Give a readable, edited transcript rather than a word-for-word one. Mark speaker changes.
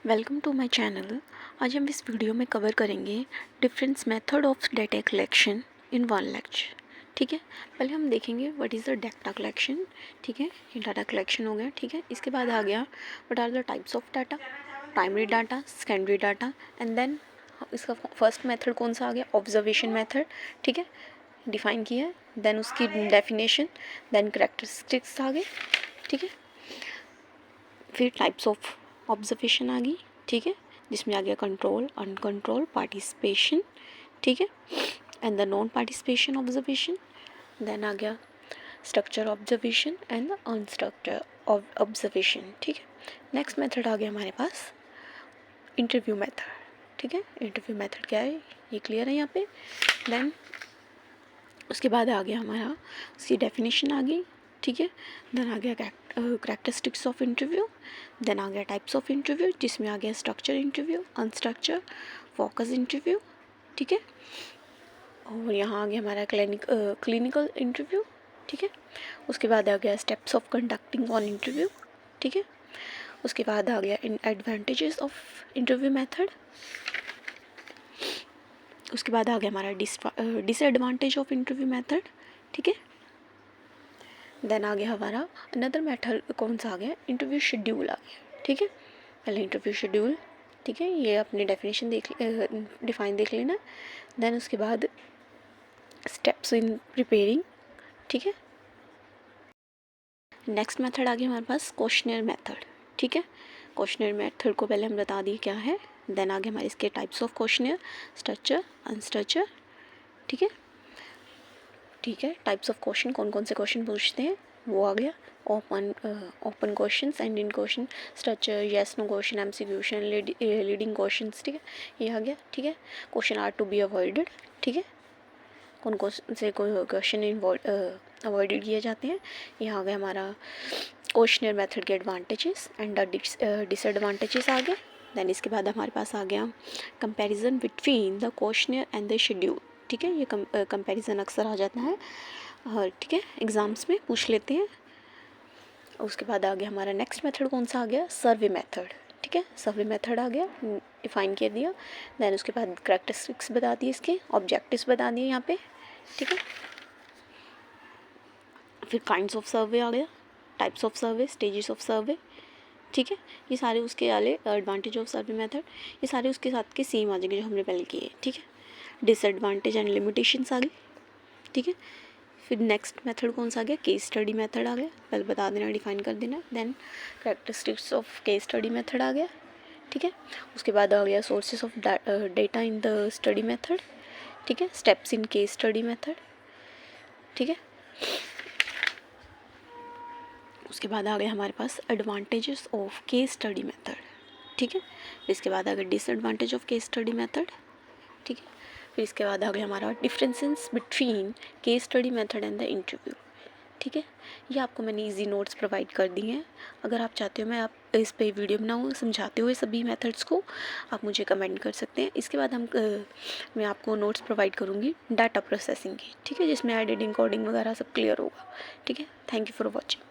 Speaker 1: Welcome to my channel. आज हम इस वीडियो में कवर करेंगे difference method of data collection in one lecture. ठीक है, पहले हम देखेंगे what is the data collection. ठीक है, ये डाटा कलेक्शन हो गया। ठीक है, इसके बाद आ गया what are the types of data, primary data, secondary data, and then इसका फर्स्ट मेथड कौन सा आ गया, ऑब्जर्वेशन मेथड। ठीक है, डिफाइन किया है, देन उसकी डेफिनेशन, देन करेक्टरिस्टिक्स आ गए। ठीक है, फिर टाइप्स ऑफ ऑब्जर्वेशन आ गई। ठीक है, जिसमें आ गया कंट्रोल, अनकंट्रोल, पार्टिसिपेशन। ठीक है, and the non participation observation. Then आ गया structured observation and the unstructured observation. ठीक है, नेक्स्ट मेथड आ गया हमारे पास इंटरव्यू मेथड। ठीक है, इंटरव्यू मेथड क्या है ये क्लियर है यहाँ पे। देन उसके बाद आ गया हमारा उसकी डेफिनेशन आ गई। ठीक है, देन आ गया करेक्टरिस्टिक्स ऑफ इंटरव्यू, देन आ गया टाइप्स ऑफ इंटरव्यू, जिसमें आ गया structure interview, unstructured, focus interview. ठीक है, और यहाँ आ गया हमारा क्लिनिकल इंटरव्यू। ठीक है, उसके बाद आ गया steps of conducting on interview. ठीक है, उसके बाद आ गया एडवांटेजेस ऑफ इंटरव्यू मेथड। उसके बाद आ गया हमारा डिसएडवांटेज ऑफ इंटरव्यू मेथड। ठीक है, देन आ गया हमारा अनदर मेथड कौन सा आ गया, इंटरव्यू शेड्यूल आ गया। ठीक है, पहले इंटरव्यू शेड्यूल। ठीक है, ये अपनी डेफिनेशन डिफाइन देख लेना। देन उसके बाद स्टेप्स इन प्रिपेयरिंग। ठीक है, नेक्स्ट मेथड आ गया हमारे पास क्वेश्चनर मेथड। ठीक है, क्वेश्चनर मेथड को पहले हम बता दिए क्या है। देन आ गया हमारे इसके types of questionnaire, structure, unstructure. ठीक है, ठीक है, टाइप्स ऑफ क्वेश्चन कौन कौन से क्वेश्चन पूछते हैं वो आ गया। Open question, end in question, structure, yes no question, MCQ, leading questions. ठीक है, ये आ गया। ठीक है, question are to be avoided. ठीक है, कौन कौन से क्वेश्चन अवॉइडेड किए जाते हैं। ये आ गया हमारा क्वेश्चनर मेथड के एडवांटेजेस एंड डिसएडवांटेजेस आ गए। देन इसके बाद हमारे पास आ गया comparison between the questionnaire and the schedule. ठीक है, ये कंपैरिजन अक्सर आ जाता है और ठीक है एग्ज़ाम्स में पूछ लेते हैं। उसके बाद आ गया हमारा नेक्स्ट मेथड कौन सा आ गया, सर्वे मेथड। ठीक है, सर्वे मेथड आ गया, डिफाइन कर दिया। देन उसके बाद करेक्टरिस्टिक्स बता दिए, इसके ऑब्जेक्टिव्स बता दिए यहाँ पे। ठीक है, फिर काइंड्स ऑफ सर्वे आ गया, types of survey, stages of सर्वे। ठीक है, ये सारे उसके वाले एडवांटेज ऑफ सर्वे मेथड, ये सारे उसके साथ के सेम आ जाएंगे जो हमने पहले किए। ठीक है, डिसएडवांटेज एंड लिमिटेशंस आ गई। ठीक है, फिर नेक्स्ट मेथड कौन सा आ गया, केस स्टडी मेथड आ गया, पहले बता देना, डिफाइन कर देना। Then characteristics of case study method आ गया। ठीक है, उसके बाद आ गया sources of data in the study method. ठीक है, steps in case study method. ठीक है, उसके बाद आ गया हमारे पास advantages of case study method. ठीक है, फिर इसके बाद आ गया disadvantage of case study method. ठीक है, फिर इसके बाद आ गया हमारा differences between case study method and the interview. ठीक है, ये आपको मैंने इजी नोट्स प्रोवाइड कर दिए हैं। अगर आप चाहते हो मैं आप इस पे वीडियो बनाऊँ समझाते हुए सभी मेथड्स को, आप मुझे कमेंट कर सकते हैं। इसके बाद मैं आपको नोट्स प्रोवाइड करूँगी डाटा प्रोसेसिंग की। ठीक है, जिसमें एडिटिंग, कोडिंग वगैरह सब क्लियर होगा। ठीक है, थैंक यू फॉर वॉचिंग।